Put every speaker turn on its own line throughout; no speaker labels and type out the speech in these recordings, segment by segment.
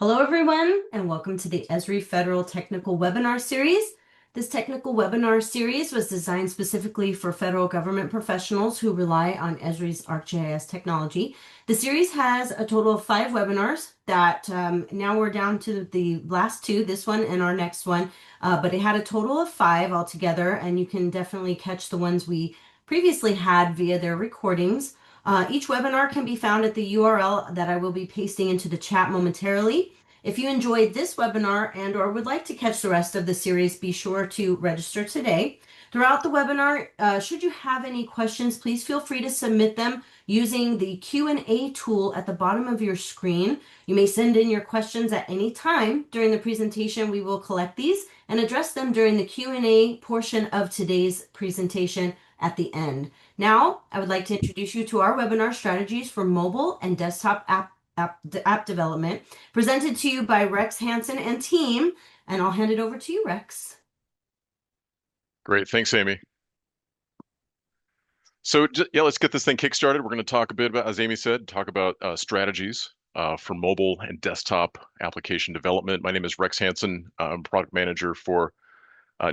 Hello, everyone, and welcome to the Esri Federal Technical Webinar Series. This technical webinar series was designed specifically for federal government professionals who rely on Esri's ArcGIS technology. The series has a total of 5 webinars that now we're down to the last 2, this one and our next one, but it had a total of 5 altogether, and you can definitely catch the ones we previously had via their recordings. Each webinar can be found at the URL that I will be pasting into the chat momentarily. If you enjoyed this webinar and or would like to catch the rest of the series, be sure to register today. Throughout the webinar, should you have any questions, please feel free to submit them using the Q&A tool at the bottom of your screen. You may send in your questions at any time during the presentation. We will collect these and address them during the Q&A portion of today's presentation at the end. Now, I would like to introduce you to our webinar strategies for mobile and desktop app development, presented to you by Rex Hansen and team, and I'll hand it over to you, Rex.
Great. Thanks, Amy. So yeah, let's get this thing kickstarted. We're going to talk a bit about, as Amy said, talk about strategies for mobile and desktop application development. My name is Rex Hansen. I'm product manager for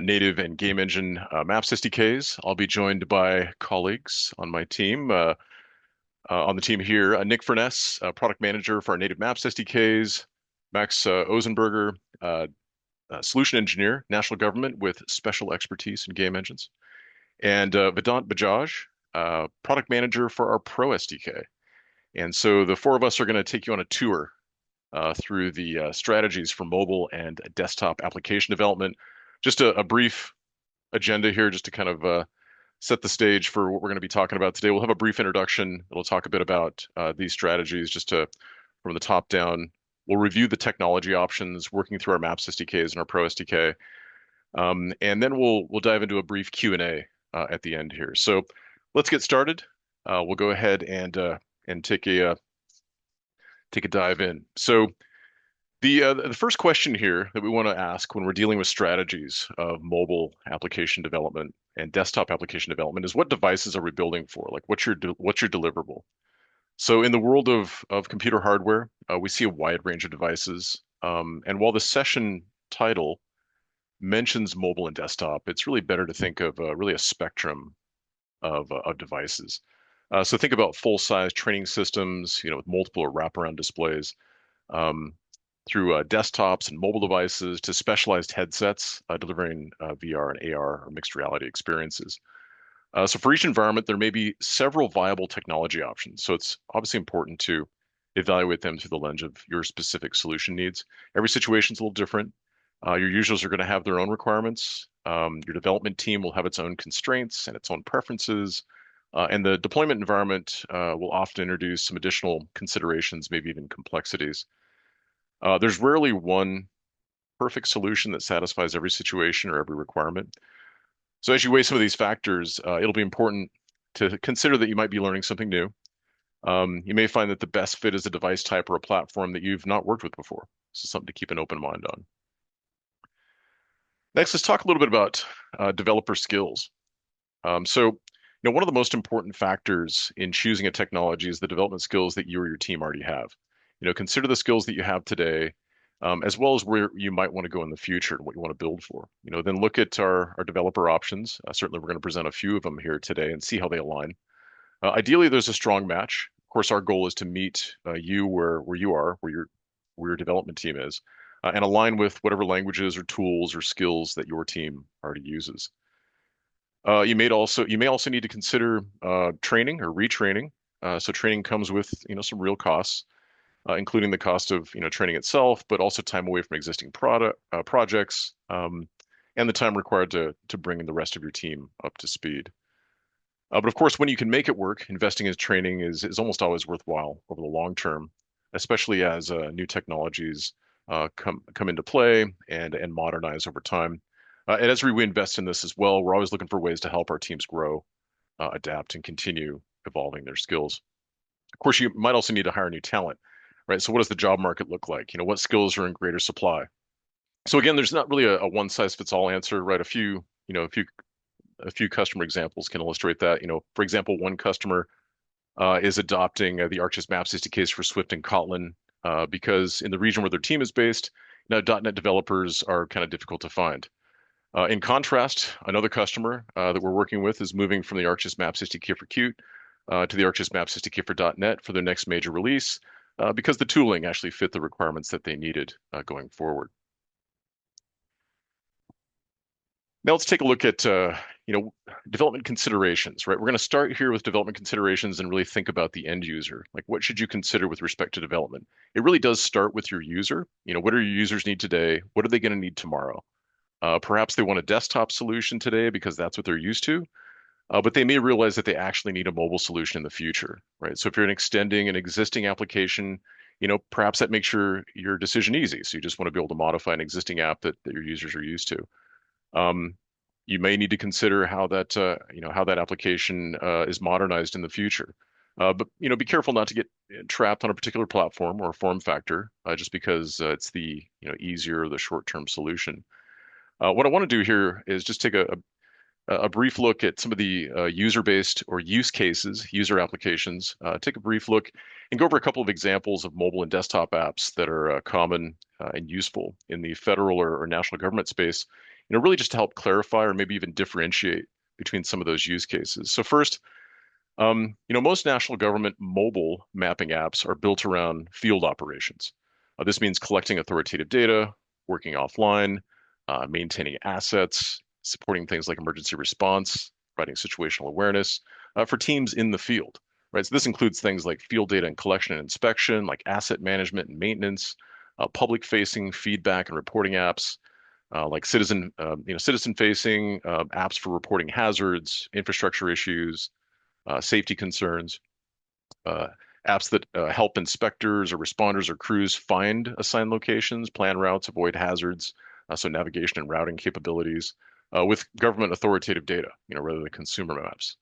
native and game engine Maps SDKs. I'll be joined by colleagues on my team. On the team here, Nick Furness, product manager for our native Maps SDKs, Max Ozenberger, solution engineer, national government with special expertise in game engines, and Vedant Bajaj, product manager for our Pro SDK. And so the 4 of us are going to take you on a tour through the strategies for mobile and desktop application development. Just a brief agenda here, just to kind of set the stage for what we're going to be talking about today. We'll have a brief introduction. It'll talk a bit about these strategies from the top down. We'll review the technology options, working through our Maps SDKs and our Pro SDK. And then we'll dive into a brief Q&A at the end here. So let's get started. We'll go ahead and take a dive in. So the first question here that we want to ask when we're dealing with strategies of mobile application development and desktop application development is, what devices are we building for? Like, what's your deliverable? So in the world of computer hardware, we see a wide range of devices. And while the session title mentions mobile and desktop, it's really better to think of really a spectrum of devices. So think about full-size training systems, with multiple or wraparound displays, through desktops and mobile devices to specialized headsets delivering VR and AR or mixed reality experiences. So for each environment, there may be several viable technology options. So it's obviously important to evaluate them through the lens of your specific solution needs. Every situation is a little different. Your users are going to have their own requirements. Your development team will have its own constraints and its own preferences. And the deployment environment will often introduce some additional considerations, maybe even complexities. There's rarely one perfect solution that satisfies every situation or every requirement. So as you weigh some of these factors, it'll be important to consider that you might be learning something new. You may find that the best fit is a device type or a platform that you've not worked with before. So something to keep an open mind on. Next, let's talk a little bit about developer skills. So one of the most important factors in choosing a technology is the development skills that you or your team already have. Consider the skills that you have today, as well as where you might want to go in the future and what you want to build for. Then look at our developer options. Certainly, we're going to present a few of them here today and see how they align. Ideally, there's a strong match. Of course, our goal is to meet you where you are, where your development team is, and align with whatever languages or tools or skills that your team already uses. You may also need to consider training or retraining. So training comes with some real costs. Including the cost of training itself, but also time away from existing projects, and the time required to bring the rest of your team up to speed. But of course, when you can make it work, investing in training is almost always worthwhile over the long term, especially as new technologies come into play and modernize over time. And as we invest in this as well, we're always looking for ways to help our teams grow, adapt, and continue evolving their skills. Of course, you might also need to hire new talent. Right. So what does the job market look like? What skills are in greater supply? So again, there's not really a one size fits all answer, right? A few customer examples can illustrate that. For example, one customer is adopting the ArcGIS Maps SDKs for Swift and Kotlin because in the region where their team is based, now .NET developers are kind of difficult to find. In contrast, another customer that we're working with is moving from the ArcGIS Maps SDK for Qt to the ArcGIS Maps SDK for .NET for their next major release because the tooling actually fit the requirements that they needed going forward. Now let's take a look at development considerations, right? We're going to start here with development considerations and really think about the end user. Like, what should you consider with respect to development? It really does start with your user. What do your users need today? What are they going to need tomorrow? Perhaps they want a desktop solution today because that's what they're used to, but they may realize that they actually need a mobile solution in the future, right? So if you're extending an existing application, perhaps that makes your decision easy. So you just want to be able to modify an existing app that your users are used to. You may need to consider how that application is modernized in the future. But be careful not to get trapped on a particular platform or form factor just because it's the easier or the short-term solution. What I want to do here is just take a brief look at some of the user-based or use cases, user applications. Take a brief look and go over a couple of examples of mobile and desktop apps that are common and useful in the federal or national government space. Really just to help clarify or maybe even differentiate between some of those use cases. So first, most national government mobile mapping apps are built around field operations. This means collecting authoritative data, working offline, maintaining assets, supporting things like emergency response, providing situational awareness for teams in the field, right? So this includes things like field data and collection and inspection, like asset management and maintenance, public-facing feedback and reporting apps, like citizen-facing apps for reporting hazards, infrastructure issues, safety concerns, apps that help inspectors or responders or crews find assigned locations, plan routes, avoid hazards, so navigation and routing capabilities with government authoritative data, rather than consumer maps.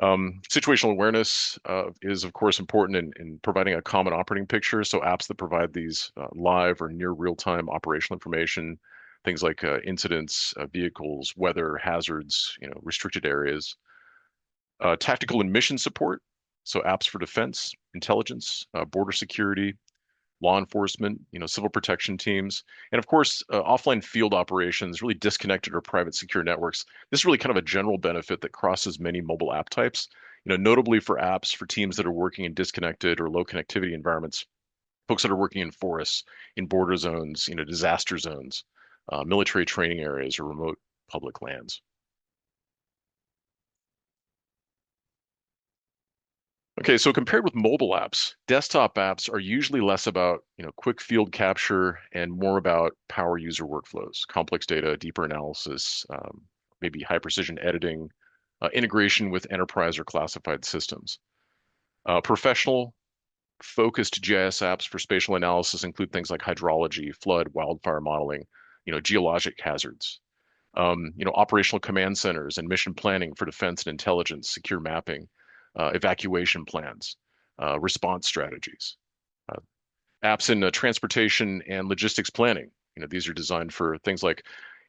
Situational awareness is, of course, important in providing a common operating picture. So apps that provide these live or near real-time operational information, things like incidents, vehicles, weather, hazards, restricted areas. Tactical and mission support, so apps for defense, intelligence, border security, law enforcement, civil protection teams, and of course, offline field operations, really disconnected or private secure networks. This is really kind of a general benefit that crosses many mobile app types, notably for apps for teams that are working in disconnected or low connectivity environments, folks that are working in forests, in border zones, disaster zones, military training areas, or remote public lands. Okay, so compared with mobile apps, desktop apps are usually less about, quick field capture and more about power user workflows, complex data, deeper analysis, maybe high precision editing, integration with enterprise or classified systems. Professional focused GIS apps for spatial analysis include things like hydrology, flood, wildfire modeling, geologic hazards. Operational command centers and mission planning for defense and intelligence, secure mapping, evacuation plans, response strategies. Apps in transportation and logistics planning. These are designed for things like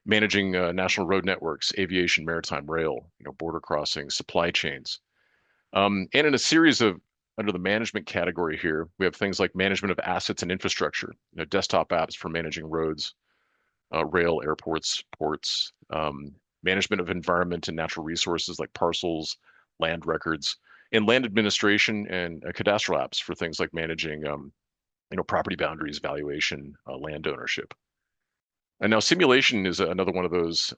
managing national road networks, aviation, maritime, rail, border crossings, supply chains. And in a series of under the management category here, we have things like management of assets and infrastructure, desktop apps for managing roads, rail, airports, ports, management of environment and natural resources like parcels, land records, and land administration and cadastral apps for things like managing, property boundaries, valuation, land ownership. And now simulation is another one of those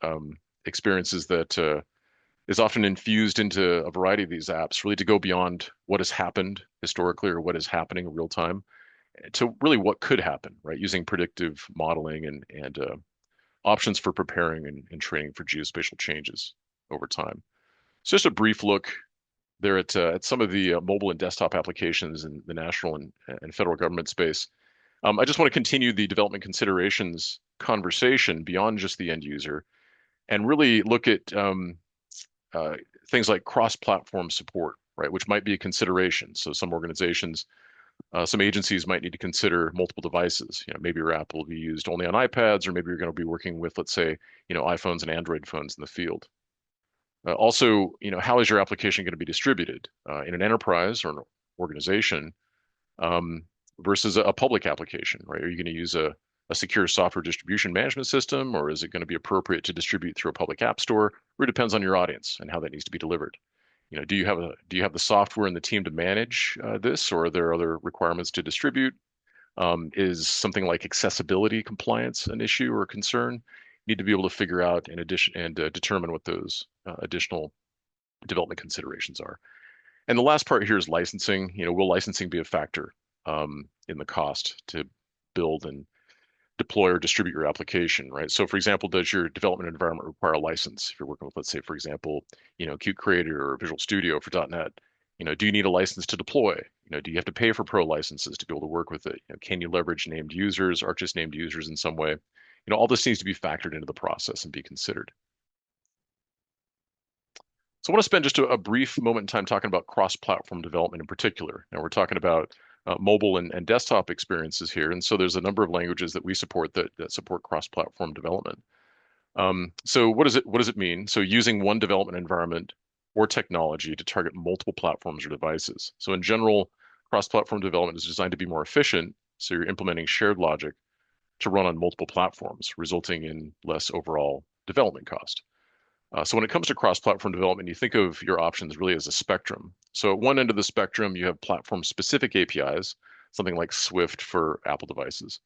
experiences that is often infused into a variety of these apps, really to go beyond what has happened historically or what is happening in real time to really what could happen, right? Using predictive modeling and options for preparing and training for geospatial changes over time. So just a brief look there at some of the mobile and desktop applications in the national and federal government space. I just want to continue the development considerations conversation beyond just the end user and really look at things like cross-platform support, right, which might be a consideration. So some organizations, some agencies might need to consider multiple devices. Maybe your app will be used only on iPads, or maybe you're going to be working with, let's say, iPhones and Android phones in the field. Also, how is your application going to be distributed in an enterprise or an organization? versus a public application, right? Are you going to use a secure software distribution management system, or is it going to be appropriate to distribute through a public app store? Or it depends on your audience and how that needs to be delivered. Do you have the software and the team to manage this, or are there other requirements to distribute? Is something like accessibility compliance an issue or a concern? You need to be able to figure out in addition and determine what those additional development considerations are. And the last part here is licensing. Will licensing be a factor in the cost to build and deploy or distribute your application, right? So for example, does your development environment require a license? If you're working with, let's say, for example, Qt Creator or Visual Studio for .NET, do you need a license to deploy? Do you have to pay for pro licenses to be able to work with it? Can you leverage named users, ArcGIS named users in some way? All this needs to be factored into the process and be considered. So I want to spend just a brief moment in time talking about cross-platform development in particular. Now we're talking about mobile and desktop experiences here. And so there's a number of languages that we support that support cross-platform development. So what does it mean? So using one development environment or technology to target multiple platforms or devices. So in general, cross-platform development is designed to be more efficient. So you're implementing shared logic to run on multiple platforms, resulting in less overall development cost. So when it comes to cross-platform development, you think of your options really as a spectrum. So at one end of the spectrum, you have platform-specific APIs, something like Swift for Apple devices.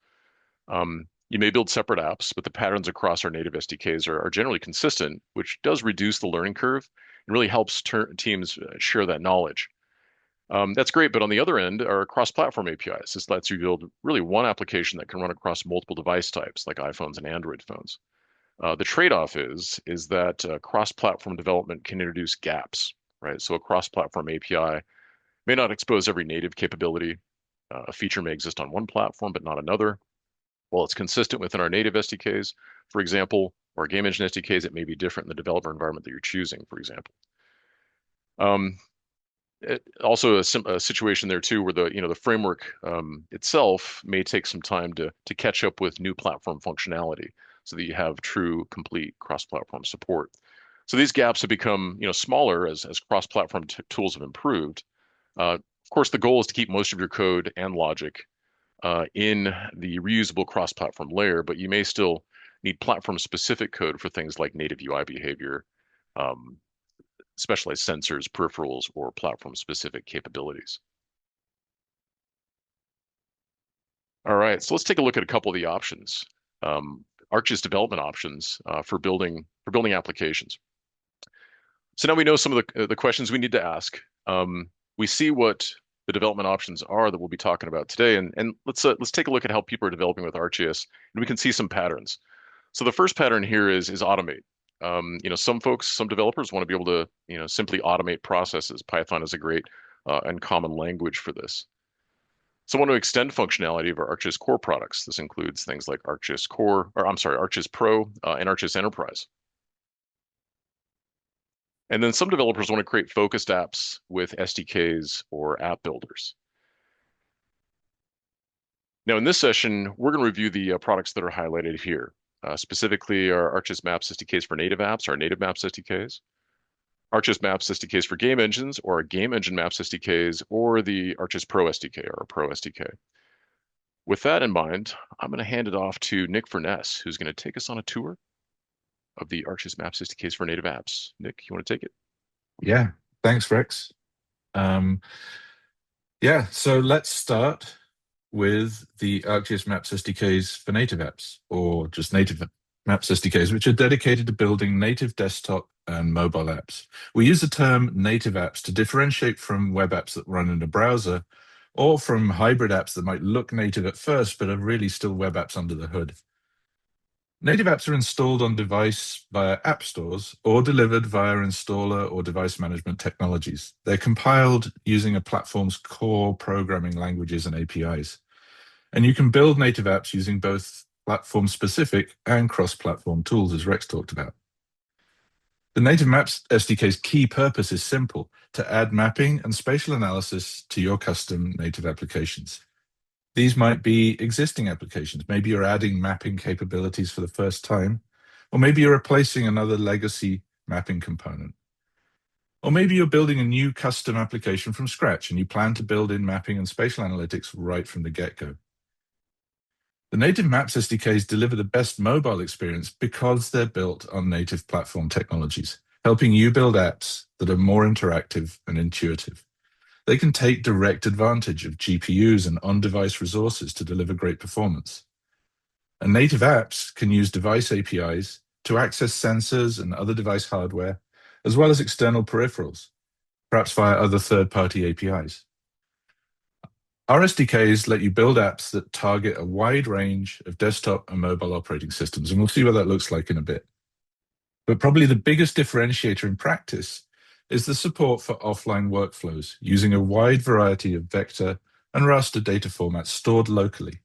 You may build separate apps, but the patterns across our native SDKs are generally consistent, which does reduce the learning curve and really helps teams share that knowledge. That's great, but on the other end are cross-platform APIs. This lets you build really one application that can run across multiple device types, like iPhones and Android phones. The trade-off is that cross-platform development can introduce gaps, right? So a cross-platform API may not expose every native capability. A feature may exist on one platform, but not another. While it's consistent within our native SDKs, for example, or game engine SDKs, it may be different in the developer environment that you're choosing, for example. Also a situation there too, where the framework itself may take some time to catch up with new platform functionality, so that you have true, complete cross-platform support. So these gaps have become smaller as cross-platform tools have improved. Of course, the goal is to keep most of your code and logic in the reusable cross-platform layer, but you may still need platform-specific code for things like native UI behavior, specialized sensors, peripherals, or platform-specific capabilities. All right, so let's take a look at a couple of the options. ArcGIS development options for building applications. So now we know some of the questions we need to ask. We see what the development options are that we'll be talking about today, and let's take a look at how people are developing with ArcGIS, and we can see some patterns. So the first pattern here is automate. Some developers want to be able to simply automate processes. Python is a great and common language for this. So I want to extend functionality of our ArcGIS Core products. This includes things like ArcGIS Pro and ArcGIS Enterprise. And then some developers want to create focused apps with SDKs or app builders. Now in this session, we're going to review the products that are highlighted here, specifically our ArcGIS Maps SDKs for native apps, our native Maps SDKs, ArcGIS Maps SDKs for game engines, or our game engine Maps SDKs, or the ArcGIS Pro SDK, or our Pro SDK. With that in mind, I'm going to hand it off to Nick Furness, who's going to take us on a tour of the ArcGIS Maps SDKs for native apps. Nick, you want to take it?
Yeah, thanks, Rex. Yeah, so let's start with the ArcGIS Maps SDKs for native apps, or just native Maps SDKs, which are dedicated to building native desktop and mobile apps. We use the term native apps to differentiate from web apps that run in a browser, or from hybrid apps that might look native at first, but are really still web apps under the hood. Native apps are installed on device via app stores or delivered via installer or device management technologies. They're compiled using a platform's core programming languages and APIs. And you can build native apps using both platform-specific and cross-platform tools, as Rex talked about. The Native Maps SDK's key purpose is simple: to add mapping and spatial analysis to your custom native applications. These might be existing applications. Maybe you're adding mapping capabilities for the first time, or maybe you're replacing another legacy mapping component. Or maybe you're building a new custom application from scratch and you plan to build in mapping and spatial analytics right from the get-go. The native Maps SDKs deliver the best mobile experience because they're built on native platform technologies, helping you build apps that are more interactive and intuitive. They can take direct advantage of GPUs and on-device resources to deliver great performance. And native apps can use device APIs to access sensors and other device hardware, as well as external peripherals, perhaps via other third-party APIs. Our SDKs let you build apps that target a wide range of desktop and mobile operating systems, and we'll see what that looks like in a bit. But probably the biggest differentiator in practice is the support for offline workflows using a wide variety of vector and raster data formats stored locally.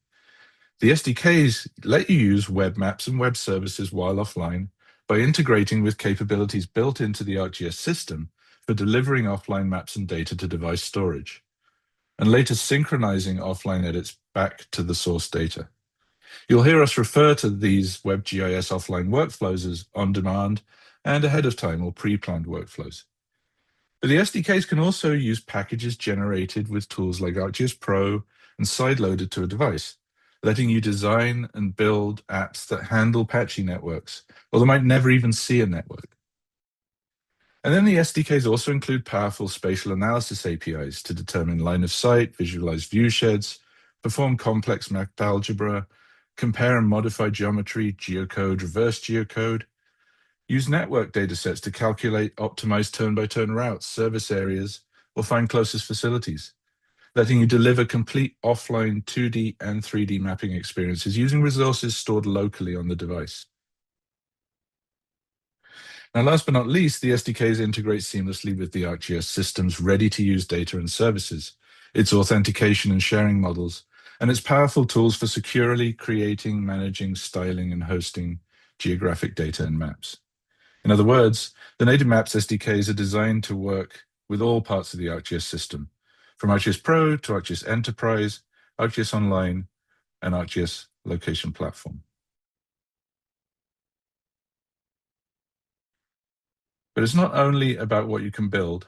The SDKs let you use web maps and web services while offline by integrating with capabilities built into the ArcGIS system for delivering offline maps and data to device storage, and later synchronizing offline edits back to the source data. You'll hear us refer to these WebGIS offline workflows as on-demand and ahead-of-time or pre-planned workflows. But the SDKs can also use packages generated with tools like ArcGIS Pro and side-loaded to a device, letting you design and build apps that handle patchy networks, or they might never even see a network. And then the SDKs also include powerful spatial analysis APIs to determine line of sight, visualize viewsheds, perform complex map algebra, compare and modify geometry, geocode, reverse geocode, use network datasets to calculate optimized turn-by-turn routes, service areas, or find closest facilities, letting you deliver complete offline 2D and 3D mapping experiences using resources stored locally on the device. Now, last but not least, the SDKs integrate seamlessly with the ArcGIS system's ready-to-use data and services, its authentication and sharing models, and its powerful tools for securely creating, managing, styling, and hosting geographic data and maps. In other words, the native Maps SDKs are designed to work with all parts of the ArcGIS system, from ArcGIS Pro to ArcGIS Enterprise, ArcGIS Online, and ArcGIS Location Platform. But it's not only about what you can build,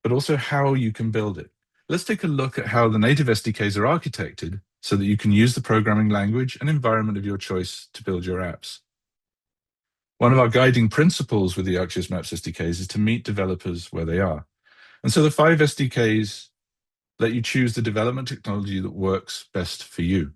but also how you can build it. Let's take a look at how the native SDKs are architected so that you can use the programming language and environment of your choice to build your apps. One of our guiding principles with the ArcGIS Maps SDKs is to meet developers where they are. And so the 5 SDKs let you choose the development technology that works best for you.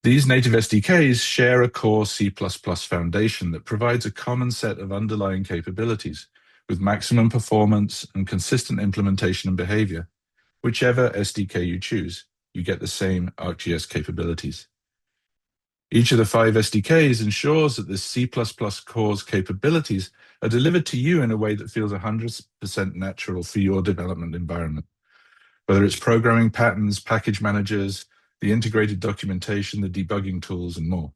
These native SDKs share a core C++ foundation that provides a common set of underlying capabilities with maximum performance and consistent implementation and behavior. Whichever SDK you choose, you get the same ArcGIS capabilities. Each of the 5 SDKs ensures that the C++ core's capabilities are delivered to you in a way that feels 100% natural for your development environment. Whether it's programming patterns, package managers, the integrated documentation, the debugging tools, and more.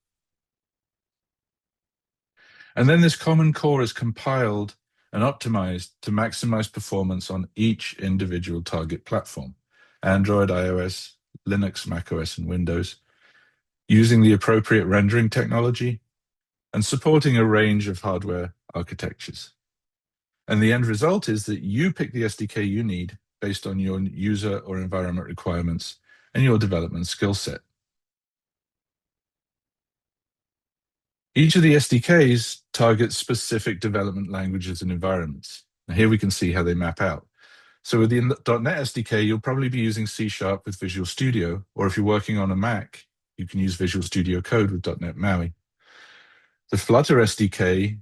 And then this common core is compiled and optimized to maximize performance on each individual target platform, Android, iOS, Linux, macOS, and Windows, using the appropriate rendering technology and supporting a range of hardware architectures. And the end result is that you pick the SDK you need based on your user or environment requirements and your development skill set. Each of the SDKs targets specific development languages and environments. And here we can see how they map out. So with the .NET SDK, you'll probably be using C# with Visual Studio, or if you're working on a Mac, you can use Visual Studio Code with .NET MAUI. The Flutter SDK,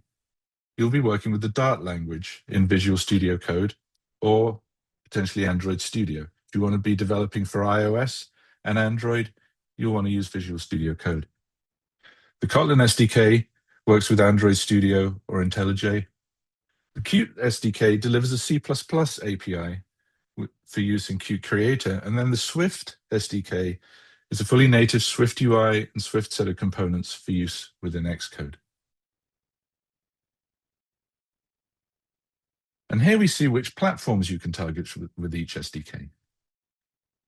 you'll be working with the Dart language in Visual Studio Code, or potentially Android Studio. If you want to be developing for iOS and Android, you'll want to use Visual Studio Code. The Kotlin SDK works with Android Studio or IntelliJ. The Qt SDK delivers a C++ API for use in Qt Creator, and then the Swift SDK is a fully native Swift UI and Swift set of components for use within Xcode. And here we see which platforms you can target with each SDK.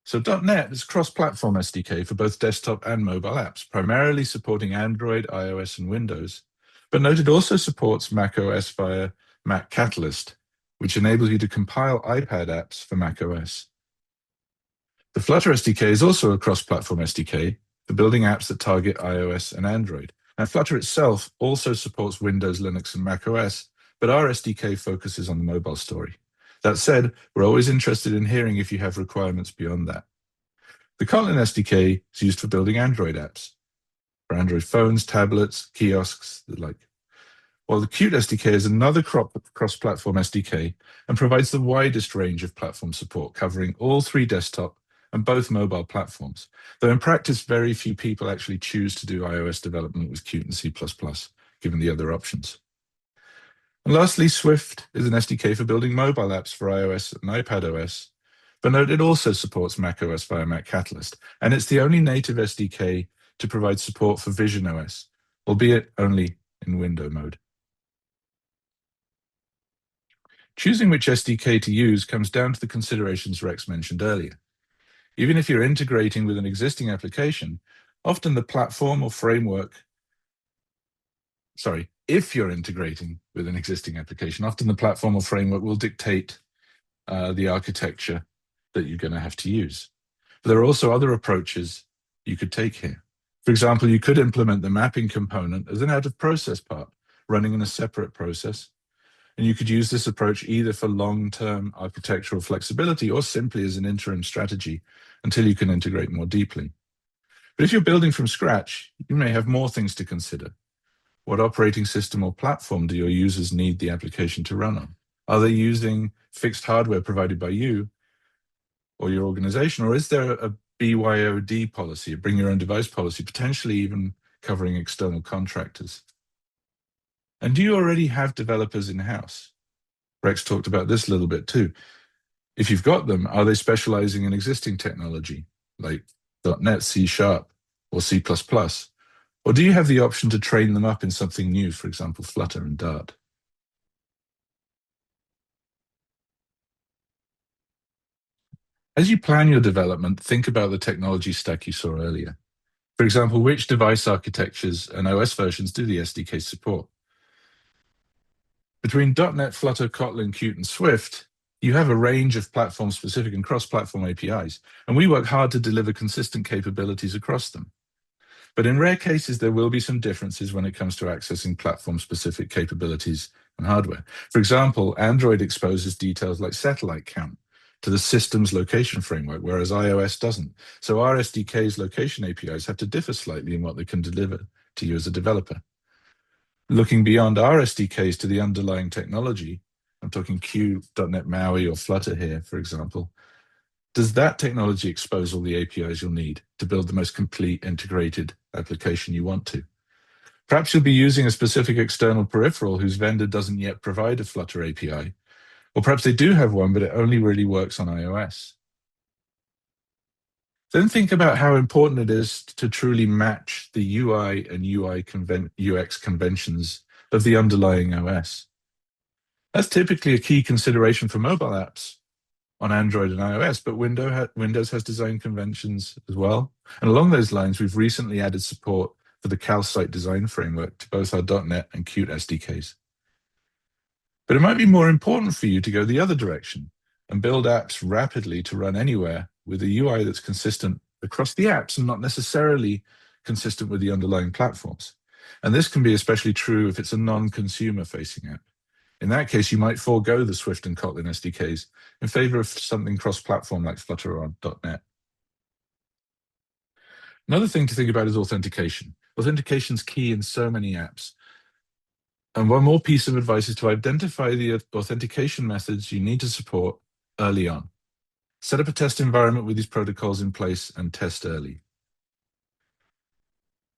So .NET is a cross-platform SDK for both desktop and mobile apps, primarily supporting Android, iOS, and Windows. But note it also supports macOS via Mac Catalyst, which enables you to compile iPad apps for macOS. The Flutter SDK is also a cross-platform SDK for building apps that target iOS and Android. And Flutter itself also supports Windows, Linux, and macOS, but our SDK focuses on the mobile story. That said, we're always interested in hearing if you have requirements beyond that. The Kotlin SDK is used for building Android apps, for Android phones, tablets, kiosks, the like. While the Qt SDK is another cross-platform SDK and provides the widest range of platform support, covering all 3 desktop and both mobile platforms, though in practice, very few people actually choose to do iOS development with Qt and C++, given the other options. And lastly, Swift is an SDK for building mobile apps for iOS and iPadOS, but note it also supports macOS via Mac Catalyst, and it's the only native SDK to provide support for visionOS, albeit only in window mode. Choosing which SDK to use comes down to the considerations Rex mentioned earlier. Even if you're integrating with an existing application, often the platform or framework, if you're integrating with an existing application, often the platform or framework will dictate the architecture that you're going to have to use. But there are also other approaches you could take here. For example, you could implement the mapping component as an out-of-process part, running in a separate process. And you could use this approach either for long-term architectural flexibility or simply as an interim strategy until you can integrate more deeply. But if you're building from scratch, you may have more things to consider. What operating system or platform do your users need the application to run on? Are they using fixed hardware provided by you or your organization, or is there a BYOD policy, a bring your own device policy, potentially even covering external contractors? And do you already have developers in-house? Rex talked about this a little bit too. If you've got them, are they specializing in existing technology like .NET, C#, or C++? Or do you have the option to train them up in something new, for example, Flutter and Dart? As you plan your development, think about the technology stack you saw earlier. For example, which device architectures and OS versions do the SDK support? Between .NET, Flutter, Kotlin, Qt, and Swift, you have a range of platform-specific and cross-platform APIs, and we work hard to deliver consistent capabilities across them. But in rare cases, there will be some differences when it comes to accessing platform-specific capabilities and hardware. For example, Android exposes details like satellite count to the system's location framework, whereas iOS doesn't. So our SDK's location APIs have to differ slightly in what they can deliver to you as a developer. Looking beyond our SDKs to the underlying technology, I'm talking Qt, .NET MAUI, or Flutter here, for example, does that technology expose all the APIs you'll need to build the most complete integrated application you want to? Perhaps you'll be using a specific external peripheral whose vendor doesn't yet provide a Flutter API, or perhaps they do have one, but it only really works on iOS. Then think about how important it is to truly match the UI and UX conventions of the underlying OS. That's typically a key consideration for mobile apps on Android and iOS, but Windows has design conventions as well. And along those lines, we've recently added support for the Calcite design framework to both our .NET and Qt SDKs. But it might be more important for you to go the other direction and build apps rapidly to run anywhere with a UI that's consistent across the apps and not necessarily consistent with the underlying platforms. And this can be especially true if it's a non-consumer facing app. In that case, you might forego the Swift and Kotlin SDKs in favor of something cross-platform like Flutter or .NET. Another thing to think about is authentication. Authentication is key in so many apps. And one more piece of advice is to identify the authentication methods you need to support early on. Set up a test environment with these protocols in place and test early.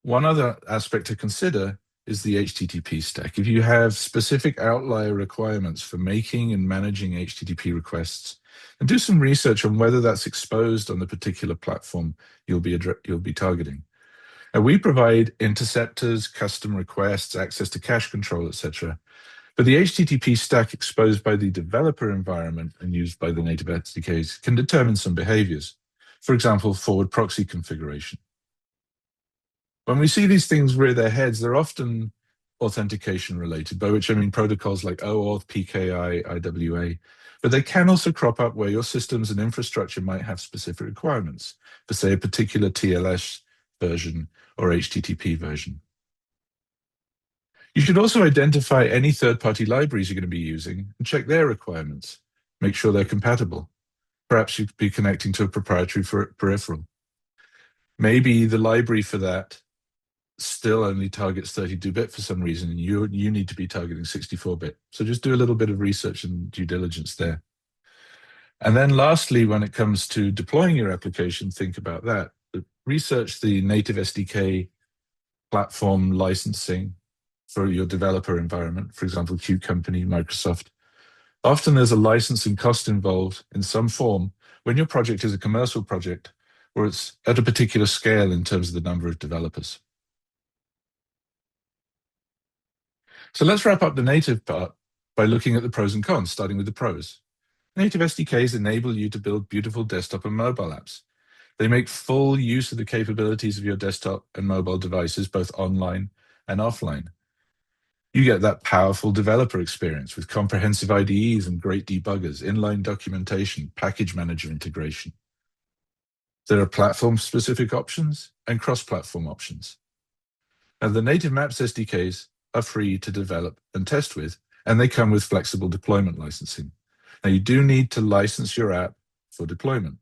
One other aspect to consider is the HTTP stack. If you have specific outlier requirements for making and managing HTTP requests, and do some research on whether that's exposed on the particular platform you'll be targeting. And we provide interceptors, custom requests, access to cache control, etc. But the HTTP stack exposed by the developer environment and used by the native SDKs can determine some behaviors. For example, forward proxy configuration. When we see these things rear their heads, they're often authentication related, by which I mean protocols like OAuth, PKI, IWA, but they can also crop up where your systems and infrastructure might have specific requirements for, say, a particular TLS version or HTTP version. You should also identify any third-party libraries you're going to be using and check their requirements. Make sure they're compatible. Perhaps you'd be connecting to a proprietary peripheral. Maybe the library for that still only targets 32-bit for some reason, and you need to be targeting 64-bit. So just do a little bit of research and due diligence there. And then lastly, when it comes to deploying your application, think about that. Research the native SDK platform licensing for your developer environment, for example, Qt Company, Microsoft. Often there's a licensing cost involved in some form when your project is a commercial project or it's at a particular scale in terms of the number of developers. So let's wrap up the native part by looking at the pros and cons, starting with the pros. Native SDKs enable you to build beautiful desktop and mobile apps. They make full use of the capabilities of your desktop and mobile devices, both online and offline. You get that powerful developer experience with comprehensive IDEs and great debuggers, inline documentation, package manager integration. There are platform-specific options and cross-platform options. Now, the native Maps SDKs are free to develop and test with, and they come with flexible deployment licensing. Now, you do need to license your app for deployment.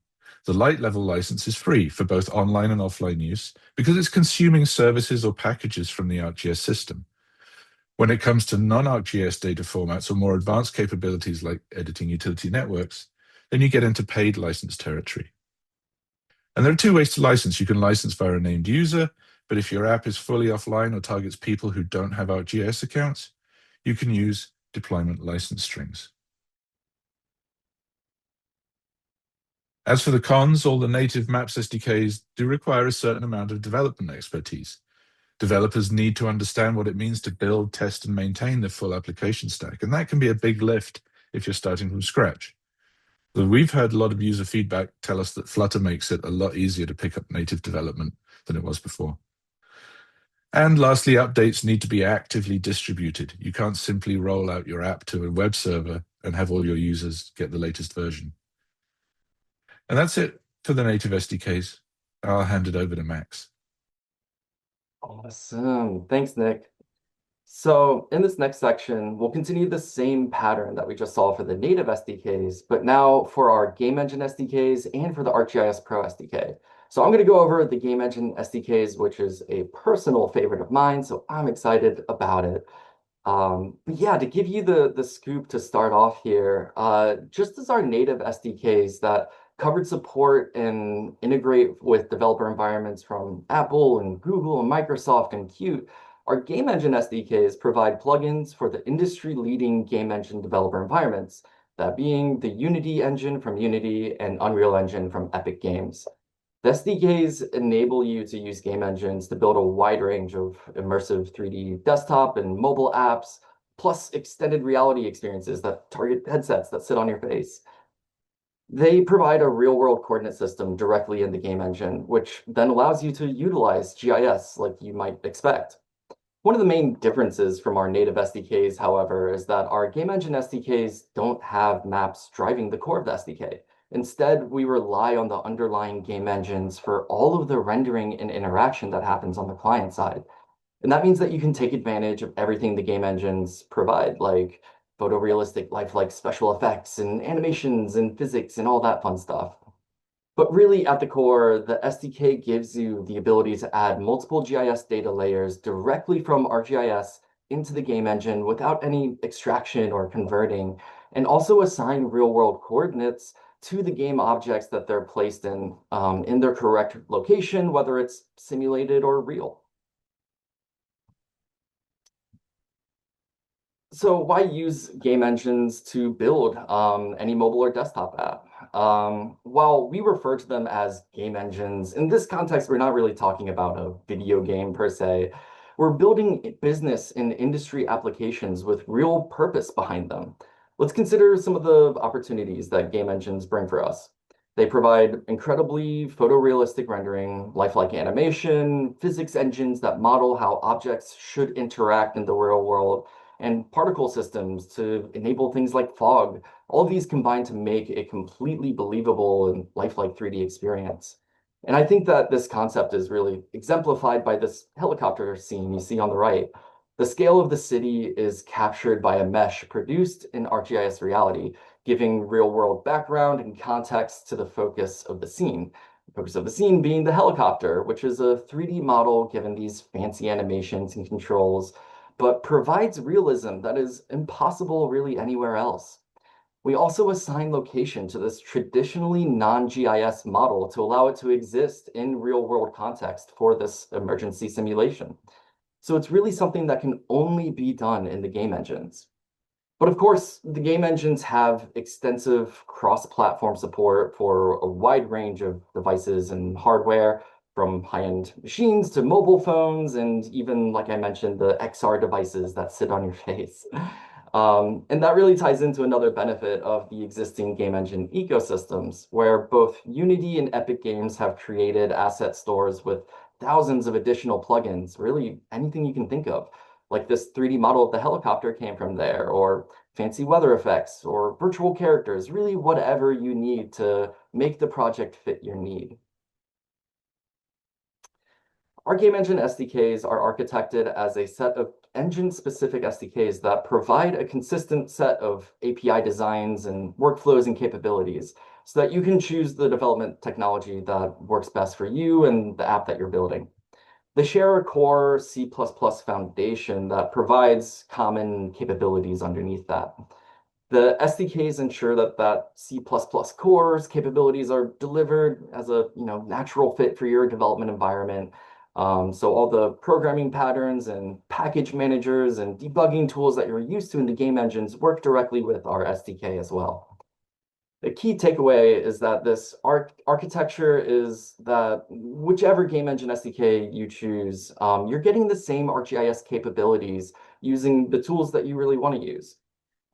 The light level license is free for both online and offline use because it's consuming services or packages from the ArcGIS system. When it comes to non-ArcGIS data formats or more advanced capabilities like editing utility networks, then you get into paid license territory. And there are two ways to license. You can license via a named user, but if your app is fully offline or targets people who don't have ArcGIS accounts, you can use deployment license strings. As for the cons, all the native Maps SDKs do require a certain amount of development expertise. Developers need to understand what it means to build, test, and maintain the full application stack, and that can be a big lift if you're starting from scratch. So we've heard a lot of user feedback tell us that Flutter makes it a lot easier to pick up native development than it was before. And lastly, updates need to be actively distributed. You can't simply roll out your app to a web server and have all your users get the latest version. And that's it for the native SDKs. I'll hand it over to Max.
Awesome. Thanks, Nick. So in this next section, we'll continue the same pattern that we just saw for the native SDKs, but now for our game engine SDKs and for the ArcGIS Pro SDK. So I'm going to go over the game engine SDKs, which is a personal favorite of mine, so I'm excited about it. But yeah, to give you the scoop to start off here, just as our native SDKs that covered support and integrate with developer environments from Apple and Google and Microsoft and Qt, our game engine SDKs provide plugins for the industry-leading game engine developer environments, that being the Unity engine from Unity and Unreal Engine from Epic Games. The SDKs enable you to use game engines to build a wide range of immersive 3D desktop and mobile apps, plus extended reality experiences that target headsets that sit on your face. They provide a real-world coordinate system directly in the game engine, which then allows you to utilize GIS like you might expect. One of the main differences from our native SDKs, however, is that our game engine SDKs don't have maps driving the core of the SDK. Instead, we rely on the underlying game engines for all of the rendering and interaction that happens on the client side. And that means that you can take advantage of everything the game engines provide, like photorealistic, lifelike special effects and animations and physics and all that fun stuff. But really, at the core, the SDK gives you the ability to add multiple GIS data layers directly from ArcGIS into the game engine without any extraction or converting, and also assign real-world coordinates to the game objects that they're placed in their correct location, whether it's simulated or real. So why use game engines to build any mobile or desktop app? While we refer to them as game engines, in this context, we're not really talking about a video game per se. We're building business and industry applications with real purpose behind them. Let's consider some of the opportunities that game engines bring for us. They provide incredibly photorealistic rendering, lifelike animation, physics engines that model how objects should interact in the real world, and particle systems to enable things like fog. All of these combine to make a completely believable and lifelike 3D experience. And I think that this concept is really exemplified by this helicopter scene you see on the right. The scale of the city is captured by a mesh produced in ArcGIS Reality, giving real-world background and context to the focus of the scene. The focus of the scene being the helicopter, which is a 3D model given these fancy animations and controls, but provides realism that is impossible really anywhere else. We also assign location to this traditionally non-GIS model to allow it to exist in real-world context for this emergency simulation. So it's really something that can only be done in the game engines. But of course, the game engines have extensive cross-platform support for a wide range of devices and hardware, from high-end machines to mobile phones, and even, like I mentioned, the XR devices that sit on your face. And that really ties into another benefit of the existing game engine ecosystems, where both Unity and Epic Games have created asset stores with thousands of additional plugins, really anything you can think of. Like this 3D model of the helicopter came from there, or fancy weather effects, or virtual characters, really whatever you need to make the project fit your need. Our game engine SDKs are architected as a set of engine-specific SDKs that provide a consistent set of API designs and workflows and capabilities so that you can choose the development technology that works best for you and the app that you're building. They share a core C++ foundation that provides common capabilities underneath that. The SDKs ensure that C++ core's capabilities are delivered as a natural fit for your development environment. So all the programming patterns and package managers and debugging tools that you're used to in the game engines work directly with our SDK as well. The key takeaway is that this architecture is that whichever game engine SDK you choose, you're getting the same ArcGIS capabilities using the tools that you really want to use.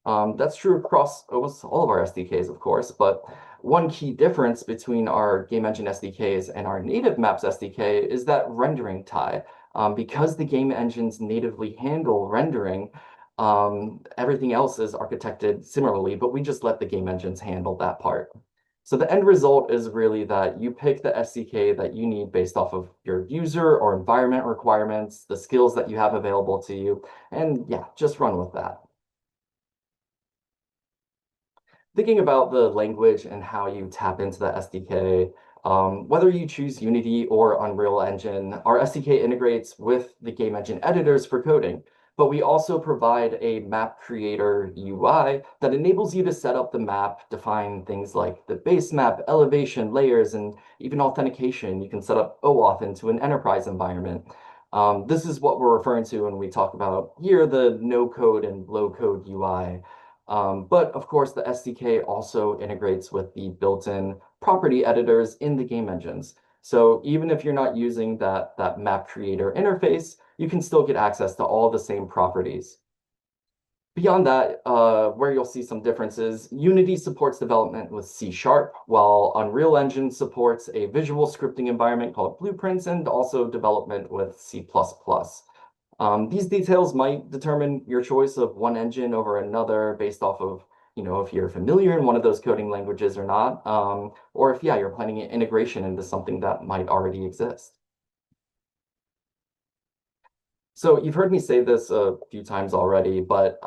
That's true across almost all of our SDKs, of course, but one key difference between our game engine SDKs and our native maps SDK is that rendering tie. Because the game engines natively handle rendering, everything else is architected similarly, but we just let the game engines handle that part. So the end result is really that you pick the SDK that you need based off of your user or environment requirements, the skills that you have available to you, and yeah, just run with that. Thinking about the language and how you tap into the SDK, whether you choose Unity or Unreal Engine, our SDK integrates with the game engine editors for coding, but we also provide a map creator UI that enables you to set up the map, define things like the base map, elevation, layers, and even authentication. You can set up OAuth into an enterprise environment. This is what we're referring to when we talk about here, the no-code and low-code UI. But of course, the SDK also integrates with the built-in property editors in the game engines. So even if you're not using that map creator interface, you can still get access to all the same properties. Beyond that, where you'll see some differences, Unity supports development with C#, while Unreal Engine supports a visual scripting environment called Blueprints and also development with C++. These details might determine your choice of one engine over another based off of, if you're familiar in one of those coding languages or not, or if, you're planning an integration into something that might already exist. So you've heard me say this a few times already, but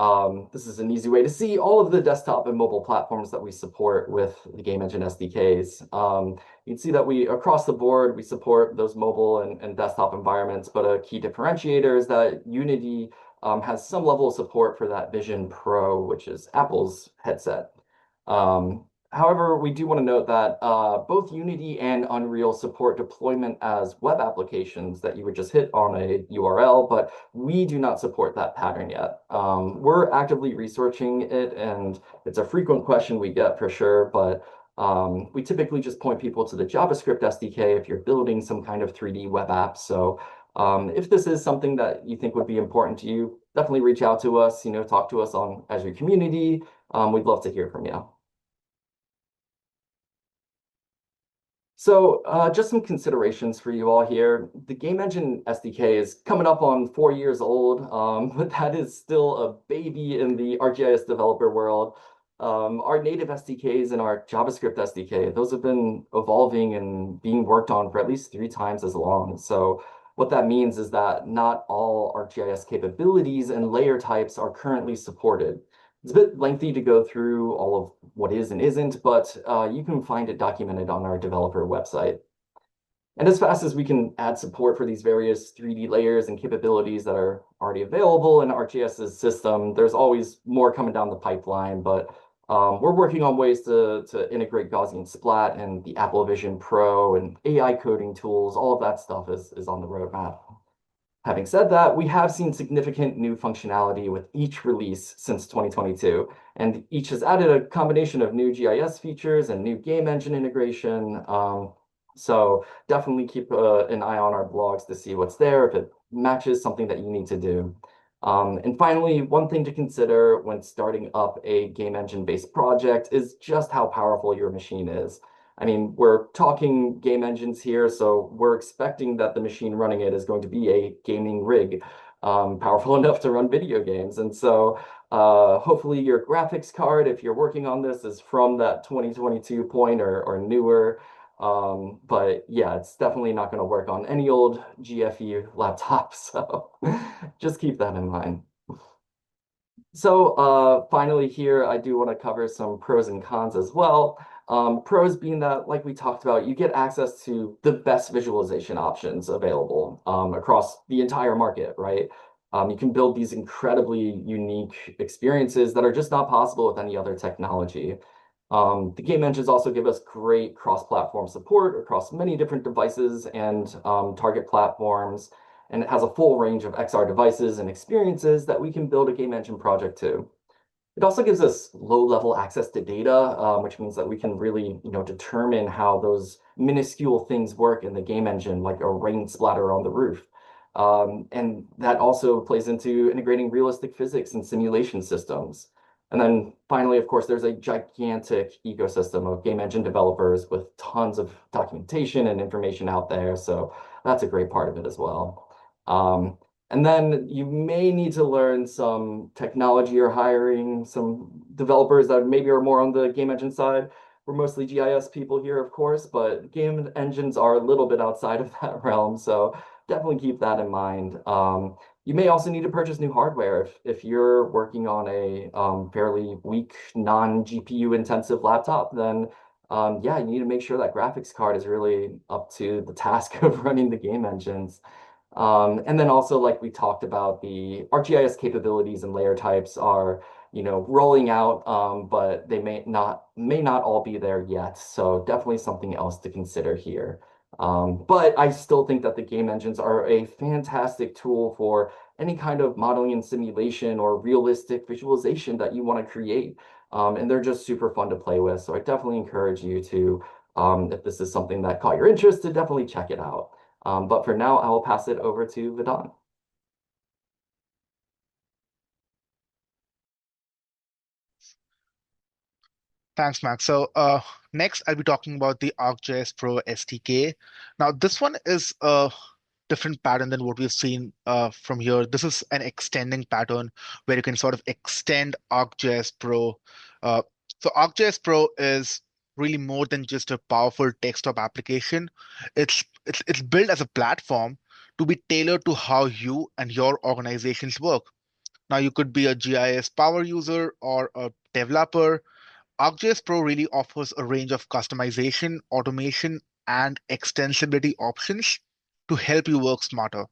this is an easy way to see all of the desktop and mobile platforms that we support with the game engine SDKs. You can see that across the board, we support those mobile and desktop environments, but a key differentiator is that Unity has some level of support for that Vision Pro, which is Apple's headset. However, we do want to note that both Unity and Unreal support deployment as web applications that you would just hit on a URL, but we do not support that pattern yet. We're actively researching it, and it's a frequent question we get for sure, but we typically just point people to the JavaScript SDK if you're building some kind of 3D web app. So if this is something that you think would be important to you, definitely reach out to us, talk to us on Azure community. We'd love to hear from you. So just some considerations for you all here. The Game Engine SDK is coming up on 4 years old, but that is still a baby in the ArcGIS developer world. Our native SDKs and our JavaScript SDK, those have been evolving and being worked on for at least 3 times as long. So what that means is that not all ArcGIS capabilities and layer types are currently supported. It's a bit lengthy to go through all of what is and isn't, but you can find it documented on our developer website. And as fast as we can add support for these various 3D layers and capabilities that are already available in ArcGIS's system, there's always more coming down the pipeline, but we're working on ways to integrate Gaussian Splat and the Apple Vision Pro and AI coding tools. All of that stuff is on the roadmap. Having said that, we have seen significant new functionality with each release since 2022, and each has added a combination of new GIS features and new game engine integration. So definitely keep an eye on our blogs to see what's there, if it matches something that you need to do. And finally, one thing to consider when starting up a game engine-based project is just how powerful your machine is. I mean, we're talking game engines here, so we're expecting that the machine running it is going to be a gaming rig, powerful enough to run video games. And so hopefully your graphics card, if you're working on this, is from that 2022 point or newer. But yeah, it's definitely not going to work on any old GFE laptop, so just keep that in mind. So finally here, I do want to cover some pros and cons as well. Pros being that, like we talked about, you get access to the best visualization options available across the entire market, right? You can build these incredibly unique experiences that are just not possible with any other technology. The game engines also give us great cross-platform support across many different devices and target platforms, and it has a full range of XR devices and experiences that we can build a game engine project to. It also gives us low-level access to data, which means that we can really, determine how those minuscule things work in the game engine, like a rain splatter on the roof. And that also plays into integrating realistic physics and simulation systems. And then finally, of course, there's a gigantic ecosystem of game engine developers with tons of documentation and information out there. So that's a great part of it as well. And then you may need to learn some technology or hiring some developers that maybe are more on the game engine side. We're mostly GIS people here, of course, but game engines are a little bit outside of that realm. So definitely keep that in mind. You may also need to purchase new hardware if you're working on a fairly weak, non-GPU intensive laptop, then yeah, you need to make sure that graphics card is really up to the task of running the game engines. And then also, like we talked about, the ArcGIS capabilities and layer types are, rolling out, but they may not all be there yet. So definitely something else to consider here. But I still think that the game engines are a fantastic tool for any kind of modeling and simulation or realistic visualization that you want to create. And they're just super fun to play with. So I definitely encourage you to, if this is something that caught your interest, to definitely check it out. But for now, I will pass it over to Vedant.
Thanks, Max. So next, I'll be talking about the ArcGIS Pro SDK. Now, this one is a different pattern than what we've seen from here. This is an extending pattern where you can sort of extend ArcGIS Pro. So ArcGIS Pro is really more than just a powerful desktop application. It's built as a platform to be tailored to how you and your organizations work. Now, you could be a GIS power user or a developer. ArcGIS Pro really offers a range of customization, automation, and extensibility options to help you work smarter.